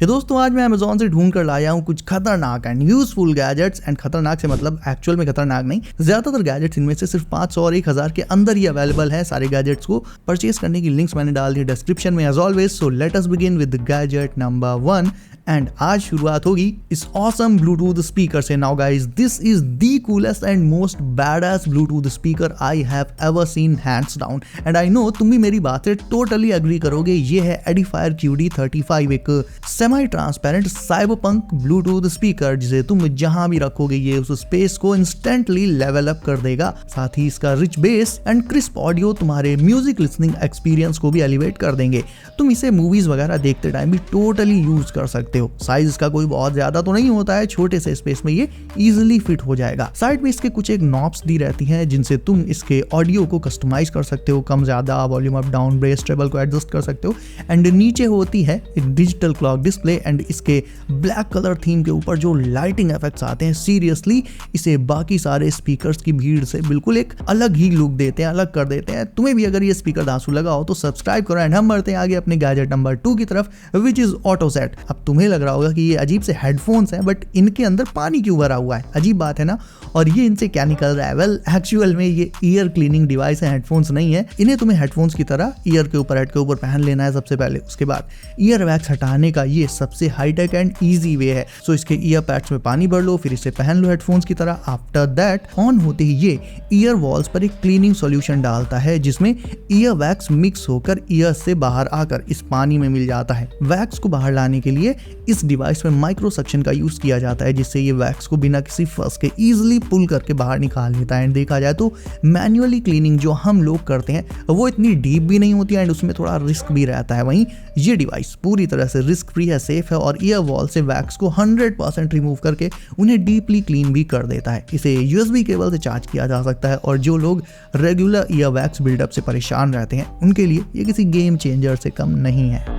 ये दोस्तों आज मैं अमेजोन से ढूंढ कर लाया हूँ कुछ खतरनाक एंड यूजफुल गैजेट्स। एंड खतरनाक से मतलब एक्चुअल में खतरनाक नहीं, ज्यादातर गैजेट्स इनमें से सिर्फ 500 और 1000 के अंदर ही अवेलेबल है। सारे गैजेट्स को परचेज करने की लिंक्स मैंने डाल दी डिस्क्रिप्शन में as always. So let us begin with gadget number 1 and आज शुरुआत होगी इस ऑसम ब्लूटूथ स्पीकर से। Now guys, this is the coolest and most badass Bluetooth speaker I have ever seen, hands down. And I know तुम भी मेरी बात से टोटली एग्री करोगे। ये है एडिफायर QD35, एक semi transparent cyberpunk Bluetooth speaker जिसे तुम जहां भी रखोगे ये उस स्पेस को इंस्टेंटली लेवल अप कर देगा। साथ ही इसका rich base and crisp audio तुम्हारे म्यूजिक लिसनिंग एक्सपीरियंस को भी एलिवेट कर देंगे। तुम इसे मूवीज वगैरह देखते टाइम भी टोटली यूज कर सकते हो। साइज इसका कोई बहुत ज्यादा तो नहीं होता है, छोटे से स्पेस में ये इजीली फिट हो जाएगा। साइड में इसके कुछ एक नॉब्स दी रहती हैं जिनसे तुम इसके ऑडियो को कस्टमाइज कर सकते हो, कम ज्यादा, volume up down, bass treble को एडजस्ट कर सकते हो। एंड नीचे होती है एक डिजिटल क्लॉक डिस्प्ले एंड इसके ब्लैक कलर थीम के ऊपर जो लाइटिंग इफेक्ट्स आते हैं, सीरियसली इसे बाकी सारे स्पीकर्स की भीड़ से बिल्कुल एक अलग ही लुक देते हैं, अलग कर देते हैं। तुम्हें भी अगर ये स्पीकर धांसू लगा हो तो सब्सक्राइब करो। एंड हम बढ़ते हैं आगे अपने गैजेट नंबर 2 की तरफ, विच इज ऑटोसेट। अब तुम्हें लग रहा होगा कि ये अजीब से हेडफोन्स हैं, बट इनके अंदर पानी क्यों भरा हुआ है? अजीब बात है ना। और ये इनसे क्या निकल रहा है? वेल, एक्चुअल में ये ईयर क्लीनिंग डिवाइस है, हेडफोन्स नहीं है। इन्हें तुम्हें हेडफोन्स की तरह ईयर के ऊपर, हेड के ऊपर पहन लेना है सबसे पहले। उसके बाद ईयर वैक्स हटाने का ये सबसे हाईटेक एंड ईजी वे है। सो इसके ईयर पैड्स में पानी भर लो, फिर इसे पहन लो हेडफोन्स की तरह। आफ्टर दैट ऑन होते ही ये ईयर वॉल्स पर एक क्लीनिंग सॉल्यूशन डालता है जिसमें ईयर वैक्स मिक्स होकर ईयर से बाहर आकर इस पानी में मिल जाता है। वैक्स को बाहर लाने के लिए इस डिवाइस में माइक्रो सक्शन का यूज किया जाता है जिससे ये वैक्स को बिना किसी फर्स के इजीली पुल करके बाहर निकाल लेता है। एंड देखा जाए तो मैन्युअली क्लीनिंग जो हम लोग करते हैं वो इतनी डीप भी नहीं होती है एंड उसमें थोड़ा रिस्क भी रहता है। वहीं ये डिवाइस पूरी तरह से रिस्क फ्री है, सेफ है और ईयर वॉल से वैक्स को 100% रिमूव करके उन्हें डीपली क्लीन भी कर देता है। इसे USB केबल से चार्ज किया जा सकता है और जो लोग रेगुलर ईयर वैक्स बिल्डअप से परेशान रहते हैं उनके लिए ये किसी गेम चेंजर से कम नहीं है।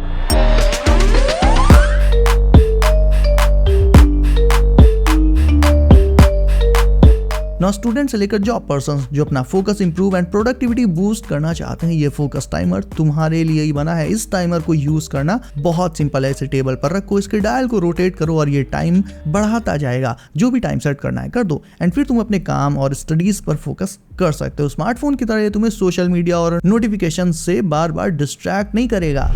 नाउ स्टूडेंट से लेकर जॉब पर्सन जो अपना focus improve and productivity boost करना चाहते हैं, ये फोकस टाइमर तुम्हारे लिए ही बना है। इस टाइमर को यूज करना बहुत सिंपल है। इसे टेबल पर रखो, इसके डायल को रोटेट करो और ये टाइम बढ़ाता जाएगा। जो भी टाइम सेट करना है कर दो एंड फिर तुम अपने काम और स्टडीज पर फोकस कर सकते हो। स्मार्टफोन की तरह ये तुम्हें सोशल मीडिया और नोटिफिकेशन से बार बार डिस्ट्रैक्ट नहीं करेगा।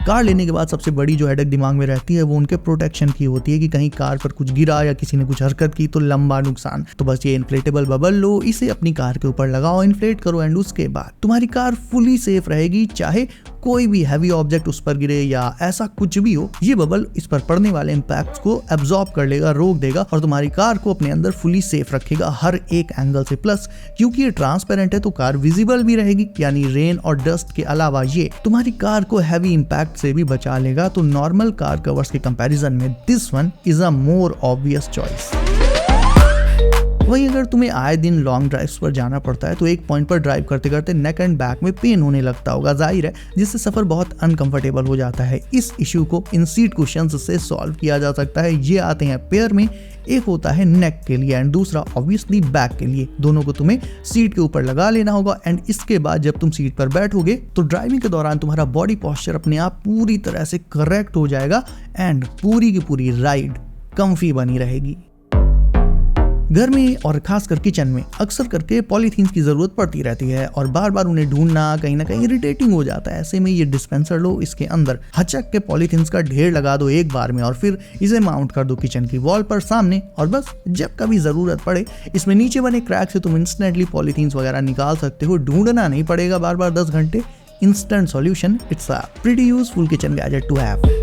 कार लेने के बाद सबसे बड़ी जो हेडेक दिमाग में रहती है वो उनके प्रोटेक्शन की होती है कि कहीं कार पर कुछ गिरा या किसी ने कुछ हरकत की तो लंबा नुकसान। तो बस ये इन्फ्लेटेबल बबल लो, इसे अपनी कार के ऊपर लगाओ, इन्फ्लेट करो एंड उसके बाद तुम्हारी कार फुली सेफ रहेगी। चाहे कोई भी हैवी ऑब्जेक्ट उस पर गिरे या ऐसा कुछ भी हो, ये बबल इस पर पड़ने वाले इम्पैक्ट को एब्जॉर्ब कर लेगा, रोक देगा और तुम्हारी कार को अपने अंदर फुली सेफ रखेगा हर एक एंगल से। प्लस क्योंकि ये ट्रांसपेरेंट है तो कार विजिबल भी रहेगी, यानी रेन और डस्ट के अलावा ये तुम्हारी कार को हैवी इम्पैक्ट से भी बचा लेगा। तो नॉर्मल कार कवर्स के कंपैरिजन में this one is a more obvious choice. वहीं अगर तुम्हें आए दिन लॉन्ग ड्राइव्स पर जाना पड़ता है तो एक पॉइंट पर ड्राइव करते करते नेक एंड बैक में पेन होने लगता होगा, जाहिर है, जिससे सफर बहुत अनकंफर्टेबल हो जाता है। इस इश्यू को इन सीट कुशन्स से सॉल्व किया जा सकता है। ये आते हैं पेयर में, एक होता है नेक के लिए एंड दूसरा ऑब्वियसली बैक के लिए। दोनों को तुम्हें सीट के ऊपर लगा लेना होगा एंड इसके बाद जब तुम सीट पर बैठोगे तो ड्राइविंग के दौरान तुम्हारा बॉडी पोस्चर अपने आप पूरी तरह से करेक्ट हो जाएगा एंड पूरी की पूरी राइड कंफी बनी रहेगी। घर में और खासकर किचन में अक्सर करके पॉलीथीन की जरूरत पड़ती रहती है और बार बार उन्हें ढूंढना कहीं ना कहीं इरिटेटिंग हो जाता है। ऐसे में ये डिस्पेंसर लो, इसके अंदर हचक के पॉलीथीन का ढेर लगा दो एक बार में और फिर इसे माउंट कर दो किचन की वॉल पर सामने। और बस जब कभी जरूरत पड़े इसमें नीचे बने क्रैक से तुम इंस्टेंटली पॉलीथीन वगैरह निकाल सकते हो। ढूंढना नहीं पड़ेगा बार बार 10 घंटे। Instant solution. It's a pretty useful kitchen gadget to have.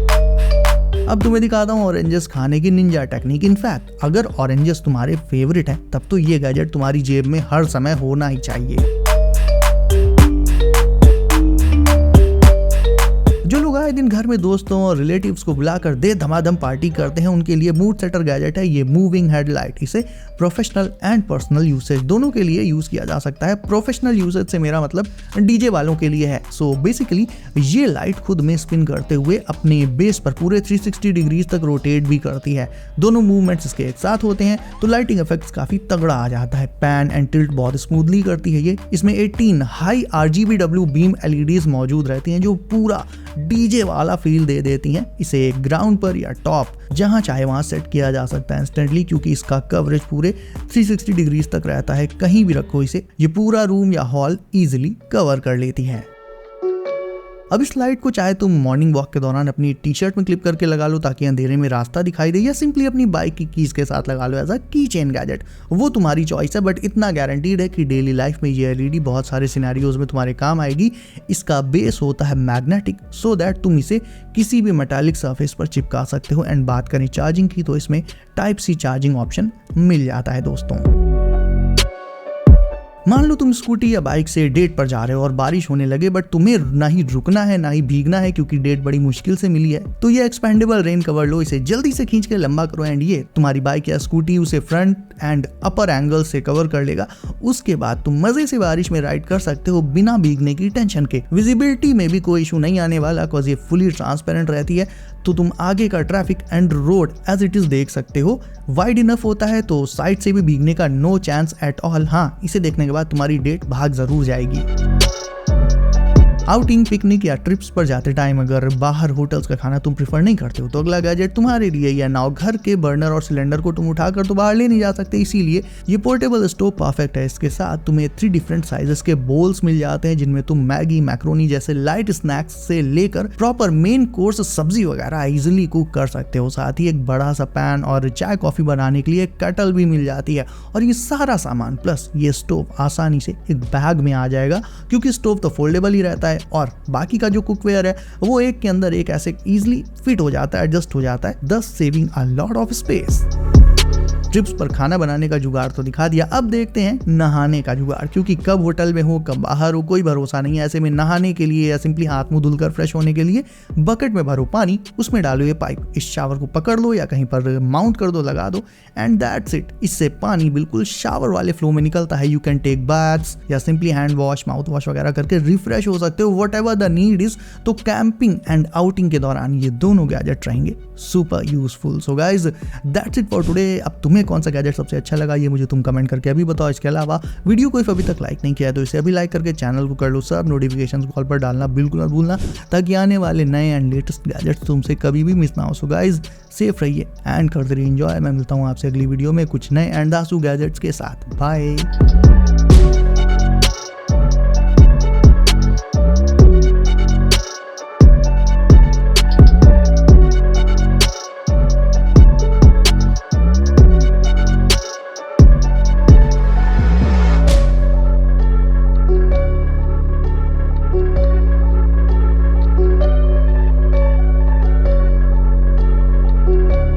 अब तुम्हें दिखाता हूँ ऑरेंजेस खाने की निंजा टेक्निक। इनफैक्ट अगर ऑरेंजेस तुम्हारे फेवरेट हैं तब तो ये गैजेट तुम्हारी जेब में हर समय होना ही चाहिए। जो लोग आए दिन घर में दोस्तों और रिलेटिव्स को बुलाकर दे धमाधम पार्टी करते हैं उनके लिए मूड सेटर गैजेट है ये मूविंग हेडलाइट। इसे प्रोफेशनल एंड पर्सनल यूसेज दोनों के लिए यूज किया जा सकता है। प्रोफेशनल यूसेज से मेरा मतलब डीजे वालों के लिए है। सो बेसिकली ये लाइट खुद में स्पिन करते हुए अपने बेस पर पूरे 360 डिग्रीज तक रोटेट भी करती है। दोनों मूवमेंट्स इसके एक साथ होते हैं तो लाइटिंग इफेक्ट्स काफी तगड़ा आ जाता है। पैन एंड टिल्ट बहुत स्मूथली करती है ये। इसमें 18 हाई RGBW बीम LEDs मौजूद रहती हैं जो पूरा डीजे ये वाला फील दे देती हैं। इसे ग्राउंड पर या टॉप जहां चाहे वहां सेट किया जा सकता है इंस्टेंटली, क्योंकि इसका कवरेज पूरे 360 डिग्रीज तक रहता है। कहीं भी रखो इसे, ये पूरा रूम या हॉल इजीली कवर कर लेती है। अब इस लाइट को चाहे तुम मॉर्निंग वॉक के दौरान अपनी टी शर्ट में क्लिप करके लगा लो ताकि अंधेरे में रास्ता दिखाई दे, या सिंपली अपनी बाइक की कीज के साथ लगा लो एज अ की चेन गैजेट, वो तुम्हारी चॉइस है। बट इतना गारंटीड है कि डेली लाइफ में ये एलईडी बहुत सारे सिनेरियोज में तुम्हारे काम आएगी। इसका बेस होता है मैग्नेटिक, सो दैट तुम इसे किसी भी मेटालिक सरफेस पर चिपका सकते हो। एंड बात करें चार्जिंग की तो इसमें टाइप सी चार्जिंग ऑप्शन मिल जाता है दोस्तों। मान लो तुम स्कूटी या बाइक से डेट पर जा रहे हो और बारिश होने लगे, बट तुम्हें ना ही रुकना है ना ही भीगना है क्योंकि डेट बड़ी मुश्किल से मिली है, तो ये एक्सपेंडेबल रेन कवर लो, इसे जल्दी से खींच के लंबा करो एंड ये तुम्हारी बाइक या स्कूटी उसे फ्रंट एंड अपर एंगल से कवर कर लेगा। उसके बाद तुम मजे से बारिश में राइड कर सकते हो बिना भीगने की टेंशन के। विजिबिलिटी में भी कोई इशू नहीं आने वाला बिकॉज ये फुली ट्रांसपेरेंट रहती है, तो तुम आगे का traffic and road as it is देख सकते हो। वाइड इनफ होता है तो साइड से भी भीगने का नो चांस एट ऑल। हाँ, इसे देखने के बाद तुम्हारी डेट भाग जरूर जाएगी। आउटिंग, पिकनिक या ट्रिप्स पर जाते टाइम अगर बाहर होटल्स का खाना तुम प्रिफर नहीं करते हो तो अगला गैजेट तुम्हारे लिए। या नाउ घर के बर्नर और सिलेंडर को तुम उठाकर तो बाहर ले नहीं जा सकते, इसीलिए ये पोर्टेबल स्टोव परफेक्ट है। इसके साथ तुम्हें 3 डिफरेंट साइजेस के बोल्स मिल जाते हैं जिनमें तुम मैगी, मैक्रोनी जैसे लाइट स्नैक्स से लेकर प्रॉपर मेन कोर्स सब्जी वगैरह इजिली कुक कर सकते हो। साथ ही एक बड़ा सा पैन और चाय कॉफी बनाने के लिए कटल भी मिल जाती है। और ये सारा सामान प्लस ये स्टोव आसानी से एक बैग में आ जाएगा, क्योंकि स्टोव तो फोल्डेबल ही रहता है और बाकी का जो कुकवेयर है वो एक के अंदर एक ऐसे इजीली फिट हो जाता है, एडजस्ट हो जाता है, thus saving a lot of space. Trips पर खाना बनाने का जुगाड़ तो दिखा दिया, अब देखते हैं नहाने का जुगाड़, क्योंकि कब होटल में हो कब बाहर हो कोई भरोसा नहीं है। ऐसे में नहाने के लिए या सिंपली हाथ मुंह धुलकर फ्रेश होने के लिए बकेट में भरो पानी, उसमें डालो ये पाइप, इस शावर को पकड़ लो या कहीं पर माउंट कर दो, लगा दो एंड दैट्स इट। इससे पानी बिल्कुल शावर वाले फ्लो में निकलता है। यू कैन टेक बाथ्स या simply hand wash, mouth wash वगैरह करके रिफ्रेश हो सकते हो, what ever the need is. तो कैंपिंग एंड आउटिंग के दौरान ये दोनों गैजेट रहेंगे super useful. So guys that's it for today. अब तुम्हें कौन सा गैजेट सबसे अच्छा लगा ये मुझे तुम कमेंट करके अभी बताओ। इसके अलावा वीडियो को अभी तक लाइक नहीं किया है तो इसे अभी लाइक करके चैनल को कर लो सब, नोटिफिकेशन कॉल पर डालना बिल्कुल मत भूलना ताकि आने वाले नए एंड लेटेस्ट गैजेट्स तुमसे कभी भी मिस ना हो। सो गाइज सेफ रहिए एंड करते रहिए एंजॉय। मैं मिलता हूँ आपसे अगली वीडियो में कुछ नए एंड दासू गैजेट्स के साथ। बाय।